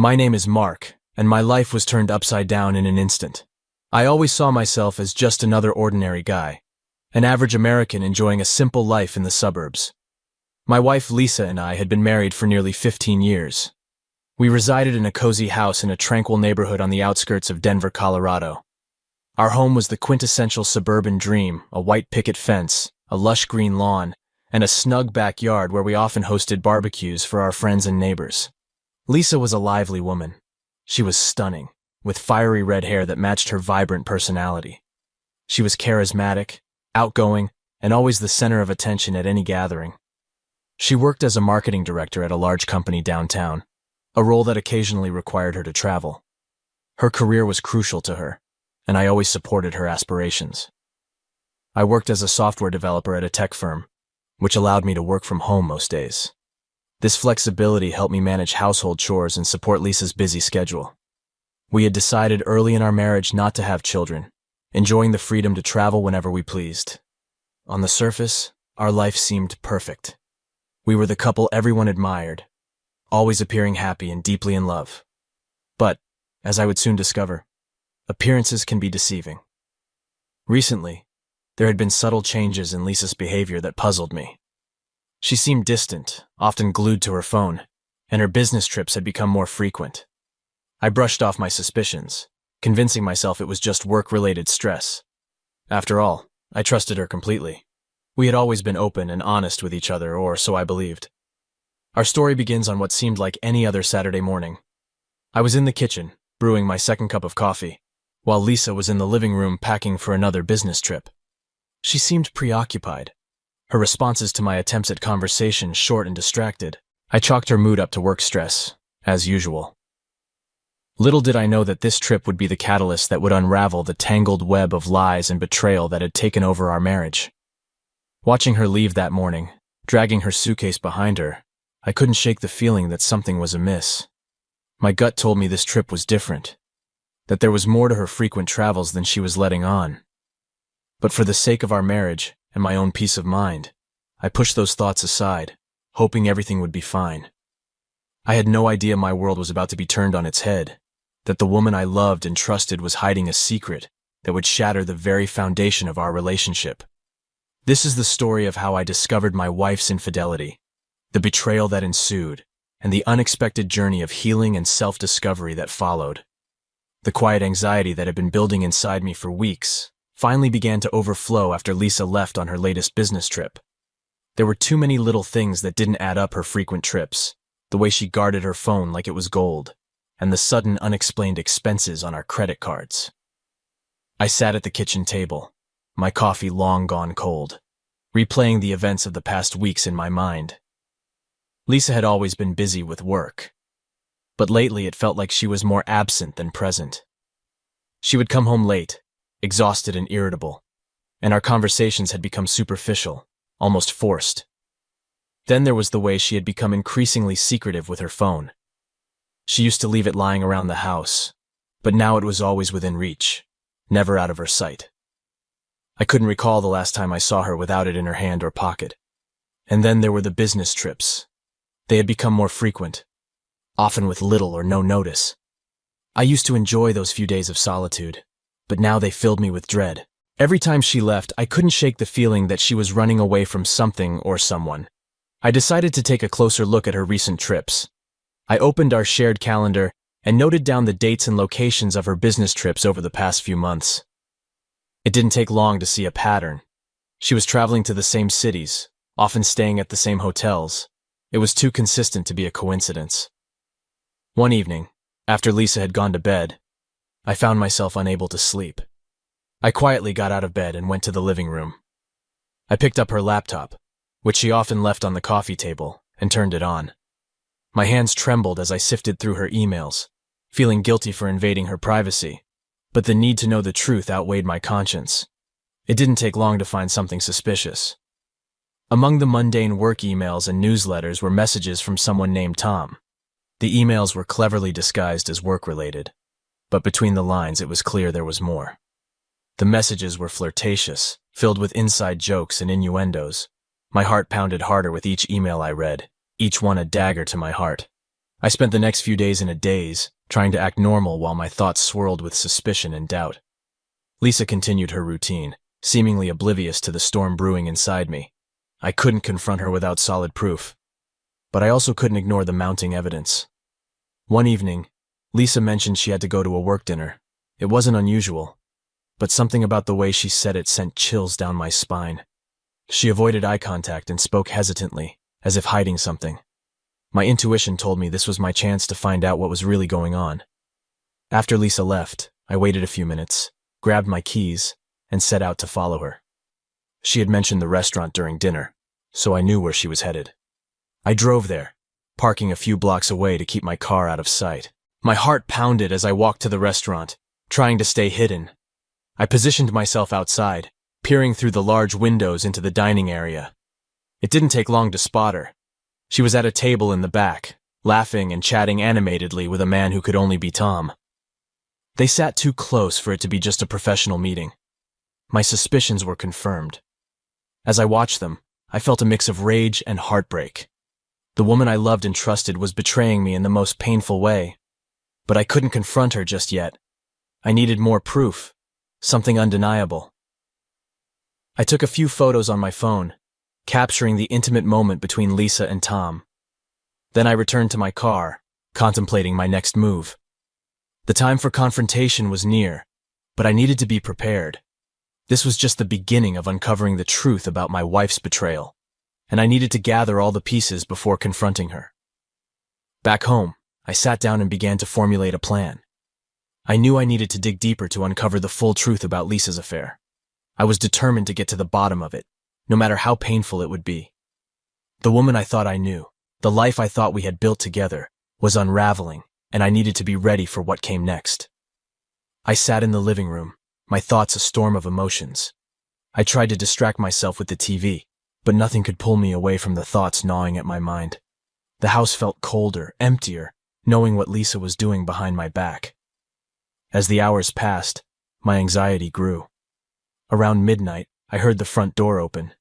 My name is Mark, and my life was turned upside down in an instant. I always saw myself as just another ordinary guy, an average American enjoying a simple life in the suburbs. My wife Lisa and I had been married for nearly 15 years. We resided in a cozy house in a tranquil neighborhood on the outskirts of Denver, Colorado. Our home was the quintessential suburban dream, a white picket fence, a lush green lawn, and a snug backyard where we often hosted barbecues for our friends and neighbors. Lisa was a lively woman. She was stunning, with fiery red hair that matched her vibrant personality. She was charismatic, outgoing, and always the center of attention at any gathering. She worked as a marketing director at a large company downtown, a role that occasionally required her to travel. Her career was crucial to her, and I always supported her aspirations. I worked as a software developer at a tech firm, which allowed me to work from home most days. This flexibility helped me manage household chores and support Lisa's busy schedule. We had decided early in our marriage not to have children, enjoying the freedom to travel whenever we pleased. On the surface, our life seemed perfect. We were the couple everyone admired, always appearing happy and deeply in love. But, as I would soon discover, appearances can be deceiving. Recently, there had been subtle changes in Lisa's behavior that puzzled me. She seemed distant, often glued to her phone, and her business trips had become more frequent. I brushed off my suspicions, convincing myself it was just work-related stress. After all, I trusted her completely. We had always been open and honest with each other, or so I believed. Our story begins on what seemed like any other Saturday morning. I was in the kitchen, brewing my second cup of coffee, while Lisa was in the living room packing for another business trip. She seemed preoccupied, her responses to my attempts at conversation short and distracted. I chalked her mood up to work stress, as usual. Little did I know that this trip would be the catalyst that would unravel the tangled web of lies and betrayal that had taken over our marriage. Watching her leave that morning, dragging her suitcase behind her, I couldn't shake the feeling that something was amiss. My gut told me this trip was different, that there was more to her frequent travels than she was letting on. But for the sake of our marriage and my own peace of mind, I pushed those thoughts aside, hoping everything would be fine. I had no idea my world was about to be turned on its head, that the woman I loved and trusted was hiding a secret that would shatter the very foundation of our relationship. This is the story of how I discovered my wife's infidelity, the betrayal that ensued, and the unexpected journey of healing and self-discovery that followed. The quiet anxiety that had been building inside me for weeks finally began to overflow after Lisa left on her latest business trip. There were too many little things that didn't add up: her frequent trips, the way she guarded her phone like it was gold, and the sudden unexplained expenses on our credit cards. I sat at the kitchen table, my coffee long gone cold, replaying the events of the past weeks in my mind. Lisa had always been busy with work, but lately it felt like she was more absent than present. She would come home late, exhausted and irritable, and our conversations had become superficial, almost forced. Then there was the way she had become increasingly secretive with her phone. She used to leave it lying around the house, but now it was always within reach, never out of her sight. I couldn't recall the last time I saw her without it in her hand or pocket. And then there were the business trips. They had become more frequent, often with little or no notice. I used to enjoy those few days of solitude, but now they filled me with dread. Every time she left, I couldn't shake the feeling that she was running away from something or someone. I decided to take a closer look at her recent trips. I opened our shared calendar and noted down the dates and locations of her business trips over the past few months. It didn't take long to see a pattern. She was traveling to the same cities, often staying at the same hotels. It was too consistent to be a coincidence. One evening, after Lisa had gone to bed, I found myself unable to sleep. I quietly got out of bed and went to the living room. I picked up her laptop, which she often left on the coffee table, and turned it on. My hands trembled as I sifted through her emails, feeling guilty for invading her privacy, but the need to know the truth outweighed my conscience. It didn't take long to find something suspicious. Among the mundane work emails and newsletters were messages from someone named Tom. The emails were cleverly disguised as work-related, but between the lines it was clear there was more. The messages were flirtatious, filled with inside jokes and innuendos. My heart pounded harder with each email I read, each one a dagger to my heart. I spent the next few days in a daze, trying to act normal while my thoughts swirled with suspicion and doubt. Lisa continued her routine, seemingly oblivious to the storm brewing inside me. I couldn't confront her without solid proof, but I also couldn't ignore the mounting evidence. One evening, Lisa mentioned she had to go to a work dinner. It wasn't unusual, but something about the way she said it sent chills down my spine. She avoided eye contact and spoke hesitantly, as if hiding something. My intuition told me this was my chance to find out what was really going on. After Lisa left, I waited a few minutes, grabbed my keys, and set out to follow her. She had mentioned the restaurant during dinner, so I knew where she was headed. I drove there, parking a few blocks away to keep my car out of sight. My heart pounded as I walked to the restaurant, trying to stay hidden. I positioned myself outside, peering through the large windows into the dining area. It didn't take long to spot her. She was at a table in the back, laughing and chatting animatedly with a man who could only be Tom. They sat too close for it to be just a professional meeting. My suspicions were confirmed. As I watched them, I felt a mix of rage and heartbreak. The woman I loved and trusted was betraying me in the most painful way, but I couldn't confront her just yet. I needed more proof, something undeniable. I took a few photos on my phone, capturing the intimate moment between Lisa and Tom. Then I returned to my car, contemplating my next move. The time for confrontation was near, but I needed to be prepared. This was just the beginning of uncovering the truth about my wife's betrayal, and I needed to gather all the pieces before confronting her. Back home, I sat down and began to formulate a plan. I knew I needed to dig deeper to uncover the full truth about Lisa's affair. I was determined to get to the bottom of it, no matter how painful it would be. The woman I thought I knew, the life I thought we had built together, was unraveling, and I needed to be ready for what came next. I sat in the living room, my thoughts a storm of emotions. I tried to distract myself with the TV, but nothing could pull me away from the thoughts gnawing at my mind. The house felt colder, emptier, knowing what Lisa was doing behind my back. As the hours passed, my anxiety grew. Around midnight, I heard the front door open.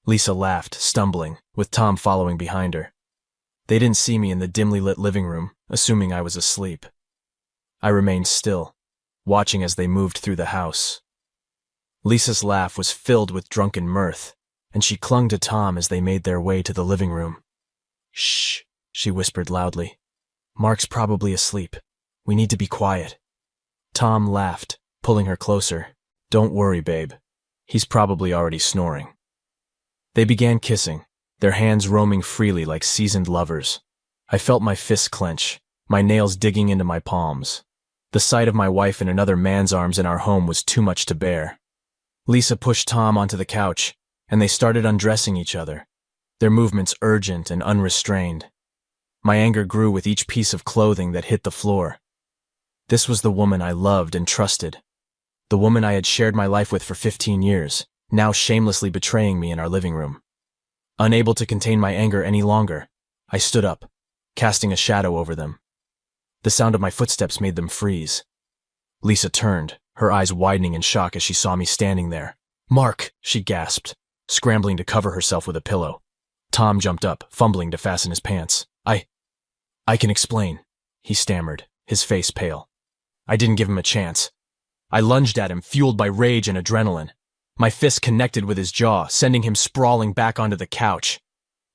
Lisa laughed, stumbling, with Tom following behind her. They didn't see me in the dimly lit living room, assuming I was asleep. I remained still, watching as they moved through the house. Lisa's laugh was filled with drunken mirth, and she clung to Tom as they made their way to the living room. "Shh," she whispered loudly. "Mark's probably asleep. We need to be quiet." Tom laughed, pulling her closer. "Don't worry, babe. He's probably already snoring." They began kissing, their hands roaming freely like seasoned lovers. I felt my fists clench, my nails digging into my palms. The sight of my wife in another man's arms in our home was too much to bear. Lisa pushed Tom onto the couch, and they started undressing each other, their movements urgent and unrestrained. My anger grew with each piece of clothing that hit the floor. This was the woman I loved and trusted. The woman I had shared my life with for 15 years, now shamelessly betraying me in our living room. Unable to contain my anger any longer, I stood up, casting a shadow over them. The sound of my footsteps made them freeze. Lisa turned, her eyes widening in shock as she saw me standing there. "Mark," she gasped, scrambling to cover herself with a pillow. Tom jumped up, fumbling to fasten his pants. I can explain," he stammered, his face pale. I didn't give him a chance. I lunged at him, fueled by rage and adrenaline. My fist connected with his jaw, sending him sprawling back onto the couch.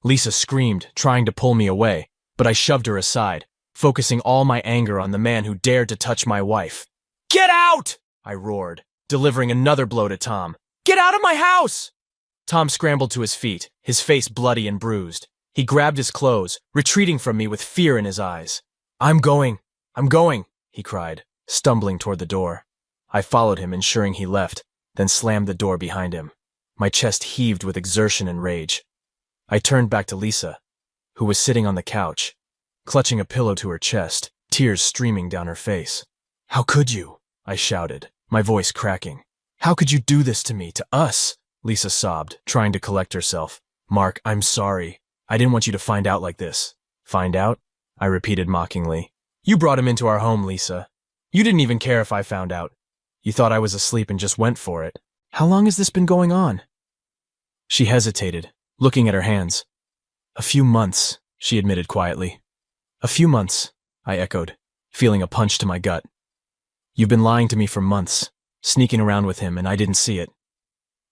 Lisa screamed, trying to pull me away, but I shoved her aside, focusing all my anger on the man who dared to touch my wife. "Get out!" I roared, delivering another blow to Tom. "Get out of my house!" Tom scrambled to his feet, his face bloody and bruised. He grabbed his clothes, retreating from me with fear in his eyes. I'm going, he cried, stumbling toward the door. I followed him, ensuring he left, then slammed the door behind him. My chest heaved with exertion and rage. I turned back to Lisa, who was sitting on the couch, clutching a pillow to her chest, tears streaming down her face. "How could you?" I shouted, my voice cracking. "How could you do this to me, to us?" Lisa sobbed, trying to collect herself. "Mark, I'm sorry. I didn't want you to find out like this." "Find out?" I repeated mockingly. "You brought him into our home, Lisa. You didn't even care if I found out. You thought I was asleep and just went for it. How long has this been going on?" She hesitated, looking at her hands. "A few months," she admitted quietly. A few months, I echoed, feeling a punch to my gut. You've been lying to me for months, sneaking around with him, and I didn't see it.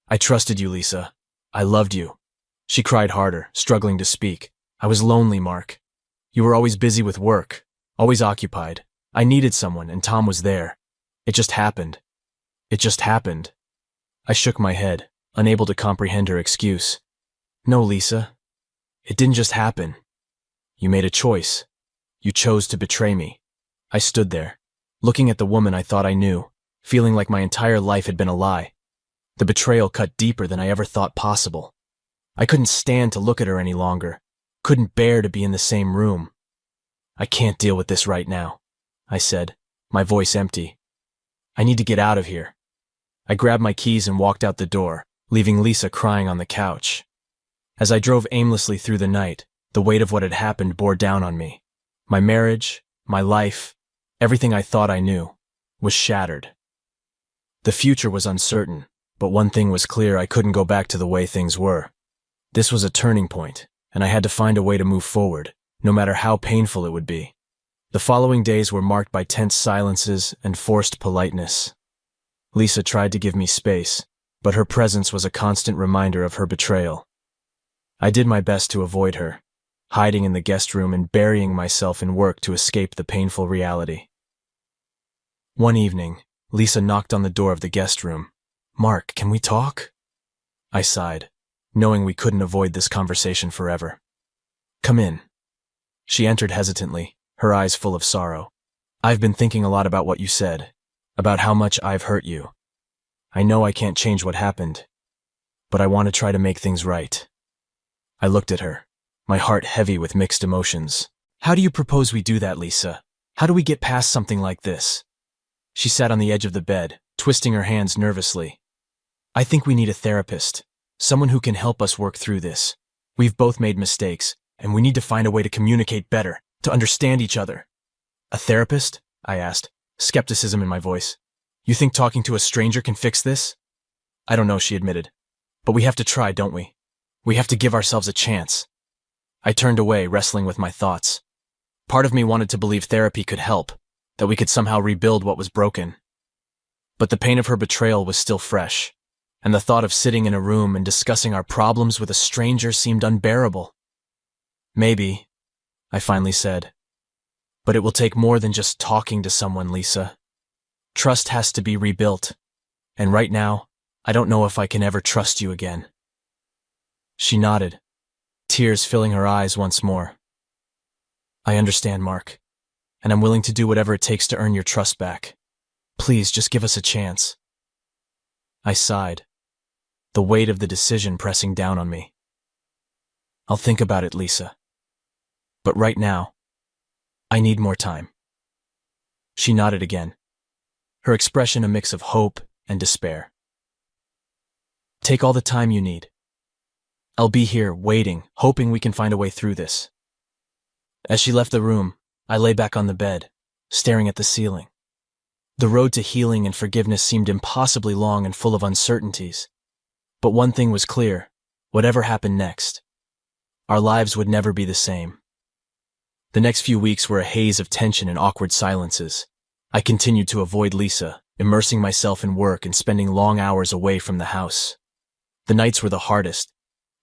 I trusted you, Lisa. I loved you. She cried harder, struggling to speak. I was lonely, Mark. You were always busy with work, always occupied. I needed someone, and Tom was there. It just happened. It just happened. I shook my head, unable to comprehend her excuse. No, Lisa. It didn't just happen. You made a choice. You chose to betray me. I stood there, looking at the woman I thought I knew, feeling like my entire life had been a lie. The betrayal cut deeper than I ever thought possible. I couldn't stand to look at her any longer, couldn't bear to be in the same room. I can't deal with this right now, I said, my voice empty. I need to get out of here. I grabbed my keys and walked out the door, leaving Lisa crying on the couch. As I drove aimlessly through the night, the weight of what had happened bore down on me. My marriage, my life, everything I thought I knew, was shattered. The future was uncertain, but one thing was clear: I couldn't go back to the way things were. This was a turning point, and I had to find a way to move forward, no matter how painful it would be. The following days were marked by tense silences and forced politeness. Lisa tried to give me space, but her presence was a constant reminder of her betrayal. I did my best to avoid her, hiding in the guest room and burying myself in work to escape the painful reality. One evening, Lisa knocked on the door of the guest room. "Mark, can we talk?" I sighed, knowing we couldn't avoid this conversation forever. "Come in." She entered hesitantly, her eyes full of sorrow. "I've been thinking a lot about what you said, about how much I've hurt you. I know I can't change what happened, but I want to try to make things right." I looked at her, my heart heavy with mixed emotions. "How do you propose we do that, Lisa? How do we get past something like this?" She sat on the edge of the bed, twisting her hands nervously. "I think we need a therapist, someone who can help us work through this. We've both made mistakes, and we need to find a way to communicate better, to understand each other." "A therapist?" I asked, skepticism in my voice. "You think talking to a stranger can fix this?" "I don't know," she admitted. "But we have to try, don't we? We have to give ourselves a chance." I turned away, wrestling with my thoughts. Part of me wanted to believe therapy could help, that we could somehow rebuild what was broken. But the pain of her betrayal was still fresh, and the thought of sitting in a room and discussing our problems with a stranger seemed unbearable. "Maybe," I finally said. "But it will take more than just talking to someone, Lisa. Trust has to be rebuilt, and right now, I don't know if I can ever trust you again." She nodded, tears filling her eyes once more. "I understand, Mark, and I'm willing to do whatever it takes to earn your trust back. Please, just give us a chance." I sighed, the weight of the decision pressing down on me. "I'll think about it, Lisa. But right now, I need more time." She nodded again, her expression a mix of hope and despair. "Take all the time you need. I'll be here, waiting, hoping we can find a way through this." As she left the room, I lay back on the bed, staring at the ceiling. The road to healing and forgiveness seemed impossibly long and full of uncertainties. But one thing was clear: whatever happened next, our lives would never be the same. The next few weeks were a haze of tension and awkward silences. I continued to avoid Lisa, immersing myself in work and spending long hours away from the house. The nights were the hardest,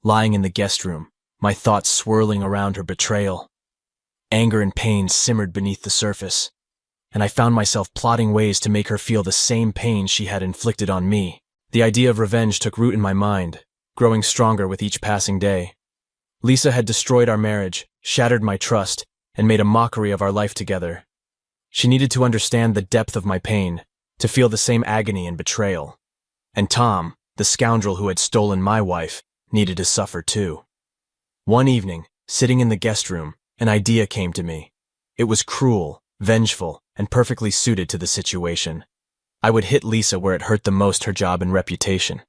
lying in the guest room, my thoughts swirling around her betrayal. Anger and pain simmered beneath the surface, and I found myself plotting ways to make her feel the same pain she had inflicted on me. The idea of revenge took root in my mind, growing stronger with each passing day. Lisa had destroyed our marriage, shattered my trust, and made a mockery of our life together. She needed to understand the depth of my pain, to feel the same agony and betrayal. And Tom, the scoundrel who had stolen my wife, needed to suffer too. One evening, sitting in the guest room, an idea came to me. It was cruel, vengeful, and perfectly suited to the situation. I would hit Lisa where it hurt the most: her job and reputation.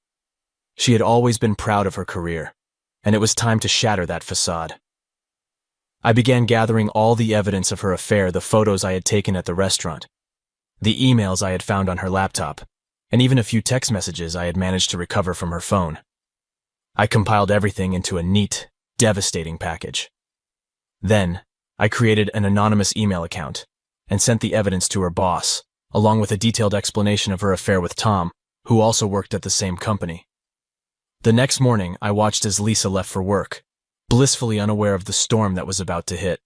She had always been proud of her career, and it was time to shatter that facade. I began gathering all the evidence of her affair: the photos I had taken at the restaurant, the emails I had found on her laptop, and even a few text messages I had managed to recover from her phone. I compiled everything into a neat, devastating package. Then, I created an anonymous email account and sent the evidence to her boss, along with a detailed explanation of her affair with Tom, who also worked at the same company. The next morning, I watched as Lisa left for work, blissfully unaware of the storm that was about to hit.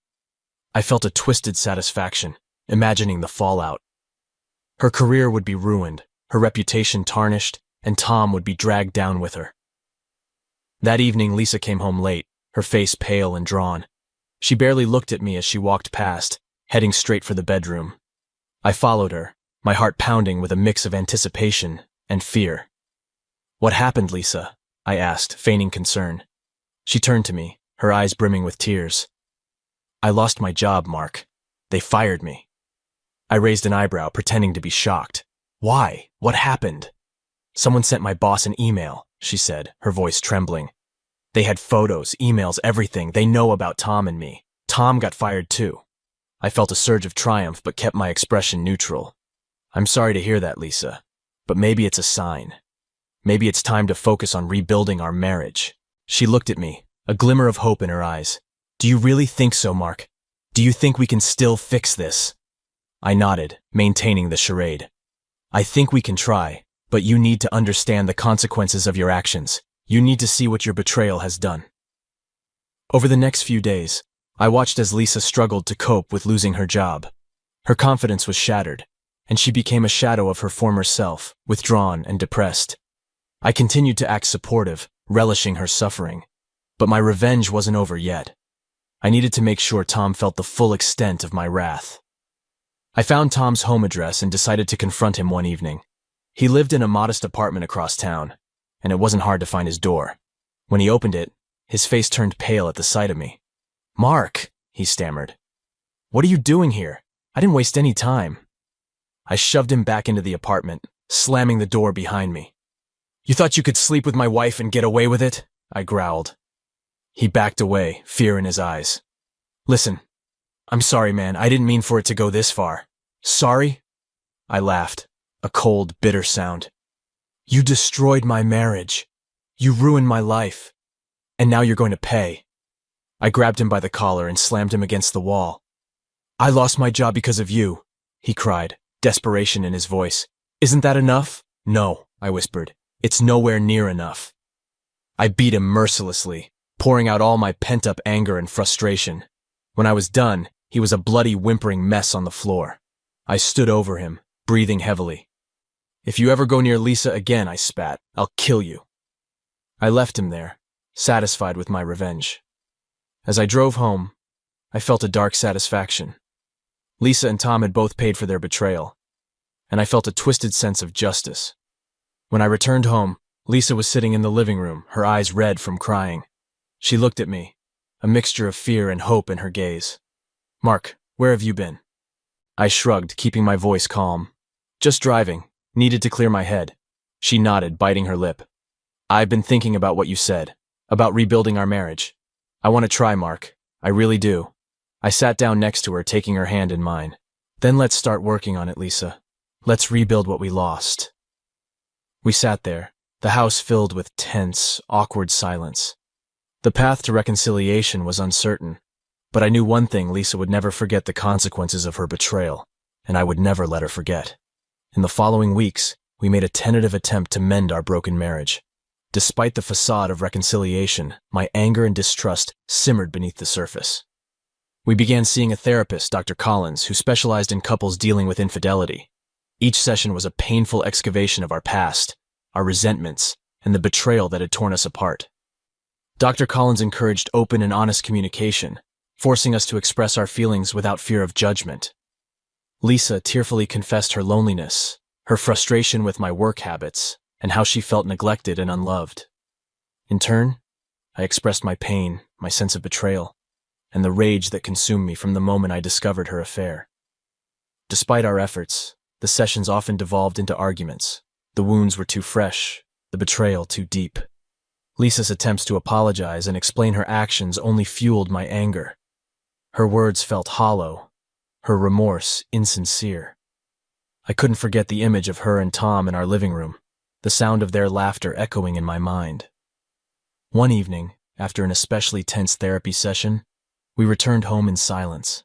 I felt a twisted satisfaction, imagining the fallout. Her career would be ruined, her reputation tarnished, and Tom would be dragged down with her. That evening, Lisa came home late, her face pale and drawn. She barely looked at me as she walked past, heading straight for the bedroom. I followed her, my heart pounding with a mix of anticipation and fear. "What happened, Lisa?" I asked, feigning concern. She turned to me, her eyes brimming with tears. "I lost my job, Mark. They fired me." I raised an eyebrow, pretending to be shocked. "Why? What happened?" "Someone sent my boss an email," she said, her voice trembling. "They had photos, emails, everything. They know about Tom and me. Tom got fired too." I felt a surge of triumph but kept my expression neutral. "I'm sorry to hear that, Lisa, but maybe it's a sign. Maybe it's time to focus on rebuilding our marriage." She looked at me, a glimmer of hope in her eyes. "Do you really think so, Mark? Do you think we can still fix this?" I nodded, maintaining the charade. "I think we can try, but you need to understand the consequences of your actions. You need to see what your betrayal has done." Over the next few days, I watched as Lisa struggled to cope with losing her job. Her confidence was shattered, and she became a shadow of her former self, withdrawn and depressed. I continued to act supportive, relishing her suffering, but my revenge wasn't over yet. I needed to make sure Tom felt the full extent of my wrath. I found Tom's home address and decided to confront him one evening. He lived in a modest apartment across town, and it wasn't hard to find his door. When he opened it, his face turned pale at the sight of me. "Mark," he stammered. "What are you doing here? I didn't waste any time." I shoved him back into the apartment, slamming the door behind me. "You thought you could sleep with my wife and get away with it?" I growled. He backed away, fear in his eyes. "Listen, I'm sorry, man. I didn't mean for it to go this far." "Sorry?" I laughed, a cold, bitter sound. "You destroyed my marriage. You ruined my life. And now you're going to pay." I grabbed him by the collar and slammed him against the wall. "I lost my job because of you," he cried, desperation in his voice. "Isn't that enough?" "No," I whispered. "It's nowhere near enough." I beat him mercilessly, pouring out all my pent-up anger and frustration. When I was done, he was a bloody, whimpering mess on the floor. I stood over him, breathing heavily. "If you ever go near Lisa again," I spat, "I'll kill you." I left him there, satisfied with my revenge. As I drove home, I felt a dark satisfaction. Lisa and Tom had both paid for their betrayal, and I felt a twisted sense of justice. When I returned home, Lisa was sitting in the living room, her eyes red from crying. She looked at me, a mixture of fear and hope in her gaze. "Mark, where have you been?" I shrugged, keeping my voice calm. "Just driving. Needed to clear my head." She nodded, biting her lip. "I've been thinking about what you said, about rebuilding our marriage. I want to try, Mark. I really do." I sat down next to her, taking her hand in mine. "Then let's start working on it, Lisa. Let's rebuild what we lost." We sat there, the house filled with tense, awkward silence. The path to reconciliation was uncertain, but I knew one thing: Lisa would never forget the consequences of her betrayal, and I would never let her forget. In the following weeks, we made a tentative attempt to mend our broken marriage. Despite the facade of reconciliation, my anger and distrust simmered beneath the surface. We began seeing a therapist, Dr. Collins, who specialized in couples dealing with infidelity. Each session was a painful excavation of our past, our resentments, and the betrayal that had torn us apart. Dr. Collins encouraged open and honest communication, forcing us to express our feelings without fear of judgment. Lisa tearfully confessed her loneliness, her frustration with my work habits, and how she felt neglected and unloved. In turn, I expressed my pain, my sense of betrayal, and the rage that consumed me from the moment I discovered her affair. Despite our efforts, the sessions often devolved into arguments. The wounds were too fresh, the betrayal too deep. Lisa's attempts to apologize and explain her actions only fueled my anger. Her words felt hollow, her remorse insincere. I couldn't forget the image of her and Tom in our living room, the sound of their laughter echoing in my mind. One evening, after an especially tense therapy session, We returned home in silence.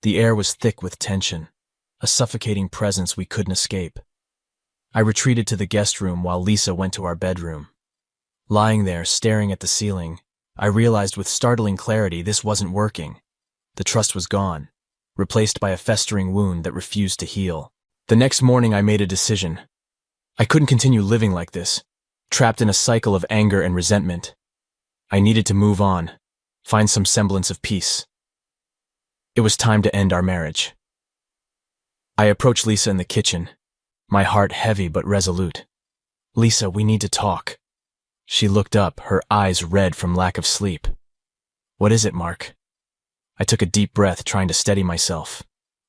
The air was thick with tension, a suffocating presence we couldn't escape. I retreated to the guest room while Lisa went to our bedroom. Lying there, staring at the ceiling, I realized with startling clarity this wasn't working. The trust was gone, replaced by a festering wound that refused to heal. The next morning I made a decision. I couldn't continue living like this, trapped in a cycle of anger and resentment. I needed to move on, find some semblance of peace. It was time to end our marriage. I approached Lisa in the kitchen, my heart heavy but resolute. "Lisa, we need to talk." She looked up, her eyes red from lack of sleep. "What is it, Mark?" I took a deep breath, trying to steady myself.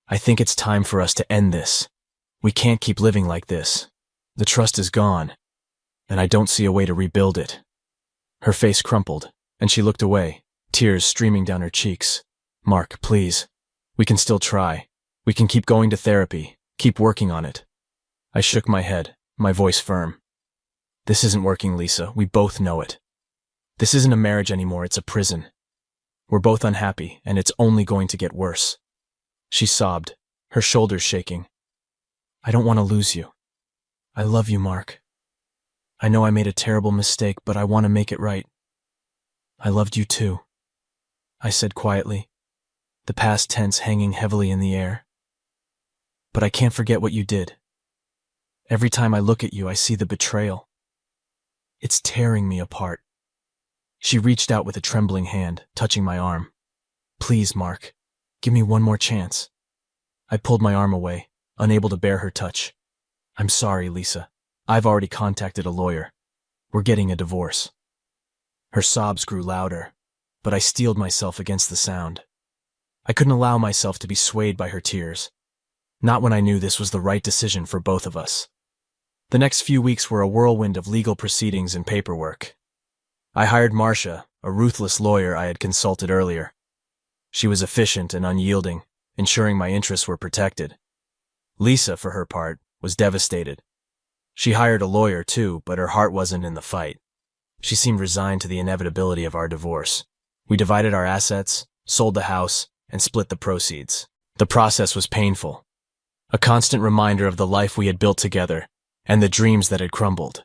"I think it's time for us to end this. We can't keep living like this. The trust is gone, and I don't see a way to rebuild it." Her face crumpled, and she looked away, tears streaming down her cheeks. "Mark, please. We can still try. We can keep going to therapy, keep working on it." I shook my head, my voice firm. "This isn't working, Lisa. We both know it. This isn't a marriage anymore, it's a prison. We're both unhappy, and it's only going to get worse." She sobbed, her shoulders shaking. "I don't want to lose you. I love you, Mark. I know I made a terrible mistake, but I want to make it right. I loved you too," I said quietly, the past tense hanging heavily in the air. "But I can't forget what you did. Every time I look at you, I see the betrayal. It's tearing me apart." She reached out with a trembling hand, touching my arm. "Please, Mark, give me one more chance." I pulled my arm away, unable to bear her touch. "I'm sorry, Lisa. I've already contacted a lawyer. We're getting a divorce." Her sobs grew louder, but I steeled myself against the sound. I couldn't allow myself to be swayed by her tears, not when I knew this was the right decision for both of us. The next few weeks were a whirlwind of legal proceedings and paperwork. I hired Marcia, a ruthless lawyer I had consulted earlier. She was efficient and unyielding, ensuring my interests were protected. Lisa, for her part, was devastated. She hired a lawyer too, but her heart wasn't in the fight. She seemed resigned to the inevitability of our divorce. We divided our assets, sold the house, and split the proceeds. The process was painful, a constant reminder of the life we had built together and the dreams that had crumbled.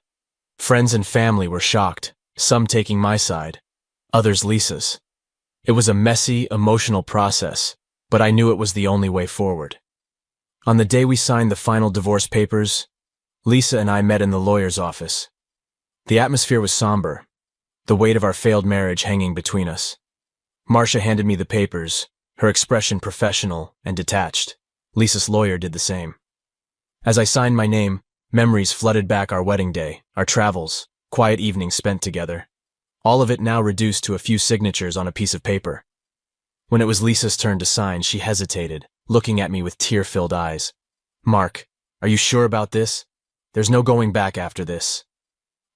Friends and family were shocked, some taking my side, others Lisa's. It was a messy, emotional process, but I knew it was the only way forward. On the day we signed the final divorce papers, Lisa and I met in the lawyer's office. The atmosphere was somber, the weight of our failed marriage hanging between us. Marcia handed me the papers, her expression professional and detached. Lisa's lawyer did the same. As I signed my name, memories flooded back: our wedding day, our travels, quiet evenings spent together. All of it now reduced to a few signatures on a piece of paper. When it was Lisa's turn to sign, she hesitated, looking at me with tear-filled eyes. "Mark, are you sure about this? There's no going back after this."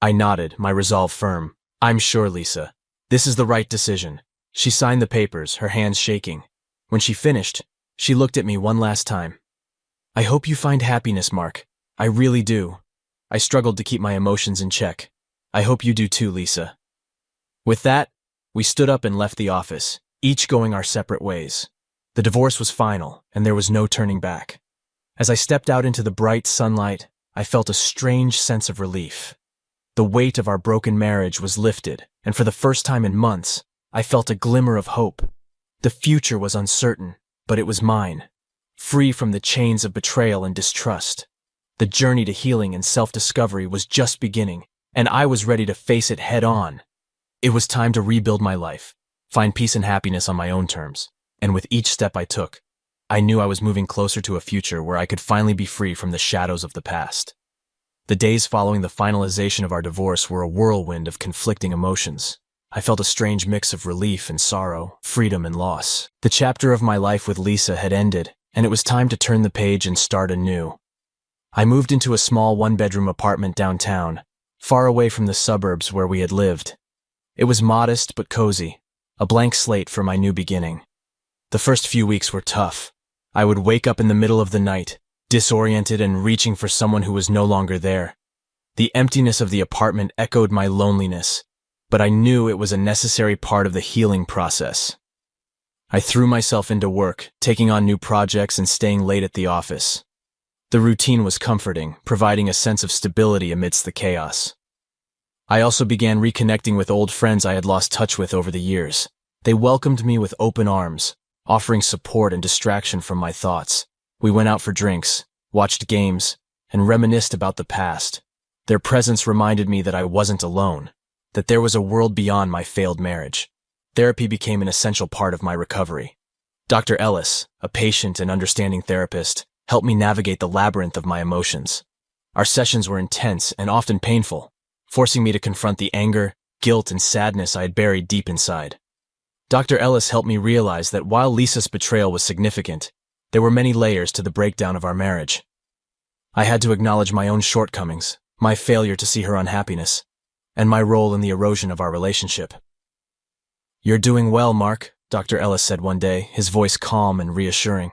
I nodded, my resolve firm. "I'm sure, Lisa. This is the right decision." She signed the papers, her hands shaking. When she finished, she looked at me one last time. "I hope you find happiness, Mark. I really do." I struggled to keep my emotions in check. "I hope you do too, Lisa." With that, we stood up and left the office, each going our separate ways. The divorce was final, and there was no turning back. As I stepped out into the bright sunlight, I felt a strange sense of relief. The weight of our broken marriage was lifted, and for the first time in months, I felt a glimmer of hope. The future was uncertain, but it was mine, free from the chains of betrayal and distrust. The journey to healing and self-discovery was just beginning, and I was ready to face it head-on. It was time to rebuild my life, find peace and happiness on my own terms, and with each step I took, I knew I was moving closer to a future where I could finally be free from the shadows of the past. The days following the finalization of our divorce were a whirlwind of conflicting emotions. I felt a strange mix of relief and sorrow, freedom and loss. The chapter of my life with Lisa had ended, and it was time to turn the page and start anew. I moved into a small one-bedroom apartment downtown, far away from the suburbs where we had lived. It was modest but cozy, a blank slate for my new beginning. The first few weeks were tough. I would wake up in the middle of the night, disoriented and reaching for someone who was no longer there. The emptiness of the apartment echoed my loneliness, but I knew it was a necessary part of the healing process. I threw myself into work, taking on new projects and staying late at the office. The routine was comforting, providing a sense of stability amidst the chaos. I also began reconnecting with old friends I had lost touch with over the years. They welcomed me with open arms, offering support and distraction from my thoughts. We went out for drinks, watched games, and reminisced about the past. Their presence reminded me that I wasn't alone, that there was a world beyond my failed marriage. Therapy became an essential part of my recovery. Dr. Ellis, a patient and understanding therapist, helped me navigate the labyrinth of my emotions. Our sessions were intense and often painful, forcing me to confront the anger, guilt, and sadness I had buried deep inside. Dr. Ellis helped me realize that while Lisa's betrayal was significant, there were many layers to the breakdown of our marriage. I had to acknowledge my own shortcomings, my failure to see her unhappiness, and my role in the erosion of our relationship. "You're doing well, Mark," Dr. Ellis said one day, his voice calm and reassuring.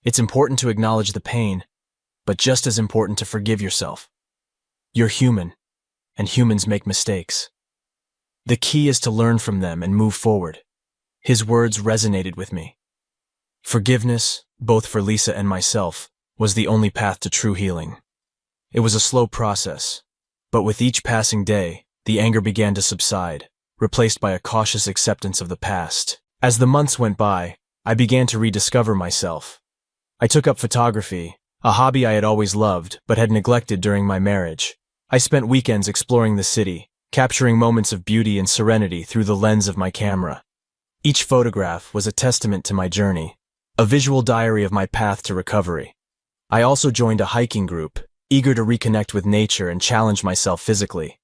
"It's important to acknowledge the pain, but just as important to forgive yourself. You're human, and humans make mistakes. The key is to learn from them and move forward." His words resonated with me. Forgiveness, both for Lisa and myself, was the only path to true healing. It was a slow process, but with each passing day, the anger began to subside, replaced by a cautious acceptance of the past. As the months went by, I began to rediscover myself. I took up photography, a hobby I had always loved but had neglected during my marriage. I spent weekends exploring the city, capturing moments of beauty and serenity through the lens of my camera. Each photograph was a testament to my journey, a visual diary of my path to recovery. I also joined a hiking group, eager to reconnect with nature and challenge myself physically.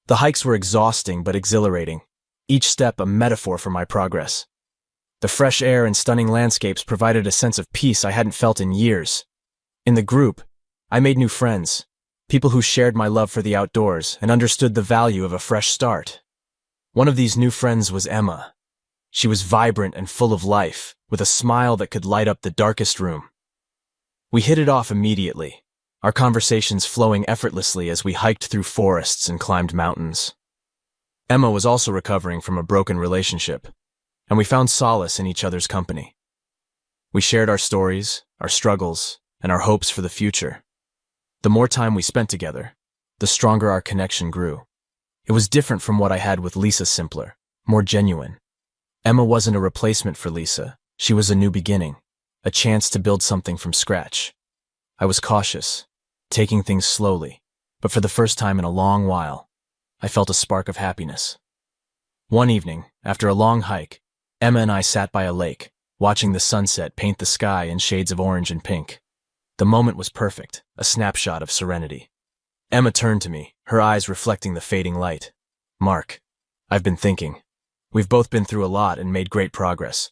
The hikes were exhausting but exhilarating, each step a metaphor for my progress. The fresh air and stunning landscapes provided a sense of peace I hadn't felt in years. In the group, I made new friends, people who shared my love for the outdoors and understood the value of a fresh start. One of these new friends was Emma. She was vibrant and full of life, with a smile that could light up the darkest room. We hit it off immediately, our conversations flowing effortlessly as we hiked through forests and climbed mountains. Emma was also recovering from a broken relationship, and we found solace in each other's company. We shared our stories, our struggles, and our hopes for the future. The more time we spent together, the stronger our connection grew. It was different from what I had with Lisa, simpler, more genuine. Emma wasn't a replacement for Lisa, she was a new beginning, a chance to build something from scratch. I was cautious, taking things slowly, but for the first time in a long while, I felt a spark of happiness. One evening, after a long hike, Emma and I sat by a lake, watching the sunset paint the sky in shades of orange and pink. The moment was perfect, a snapshot of serenity. Emma turned to me, her eyes reflecting the fading light. "Mark, I've been thinking. We've both been through a lot and made great progress.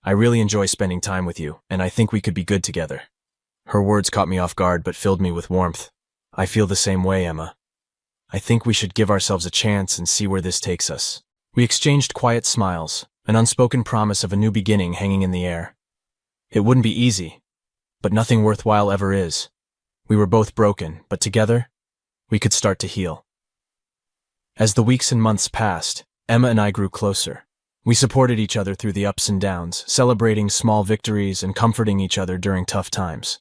I really enjoy spending time with you, and I think we could be good together." Her words caught me off guard but filled me with warmth. "I feel the same way, Emma. I think we should give ourselves a chance and see where this takes us." We exchanged quiet smiles, an unspoken promise of a new beginning hanging in the air. It wouldn't be easy, but nothing worthwhile ever is. We were both broken, but together, we could start to heal. As the weeks and months passed, Emma and I grew closer. We supported each other through the ups and downs, celebrating small victories and comforting each other during tough times.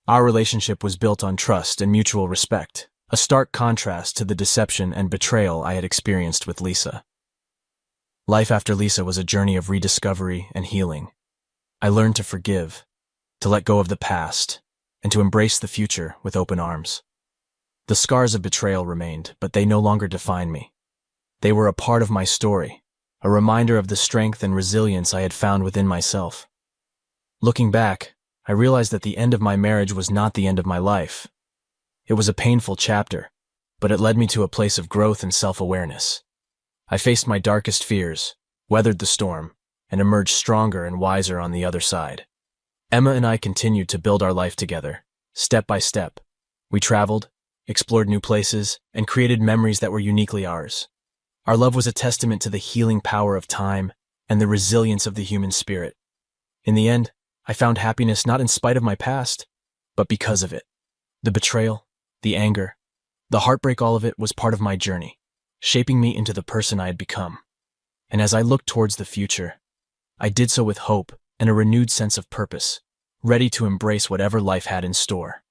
Our relationship was built on trust and mutual respect, a stark contrast to the deception and betrayal I had experienced with Lisa. Life after Lisa was a journey of rediscovery and healing. I learned to forgive, to let go of the past, and to embrace the future with open arms. The scars of betrayal remained, but they no longer define me. They were a part of my story, a reminder of the strength and resilience I had found within myself. Looking back, I realized that the end of my marriage was not the end of my life. It was a painful chapter, but it led me to a place of growth and self-awareness. I faced my darkest fears, weathered the storm, and emerged stronger and wiser on the other side. Emma and I continued to build our life together, step by step. We traveled, explored new places, and created memories that were uniquely ours. Our love was a testament to the healing power of time and the resilience of the human spirit. In the end, I found happiness not in spite of my past, but because of it. The betrayal, the anger, the heartbreak, all of it was part of my journey, shaping me into the person I had become. And as I looked towards the future, I did so with hope and a renewed sense of purpose, ready to embrace whatever life had in store.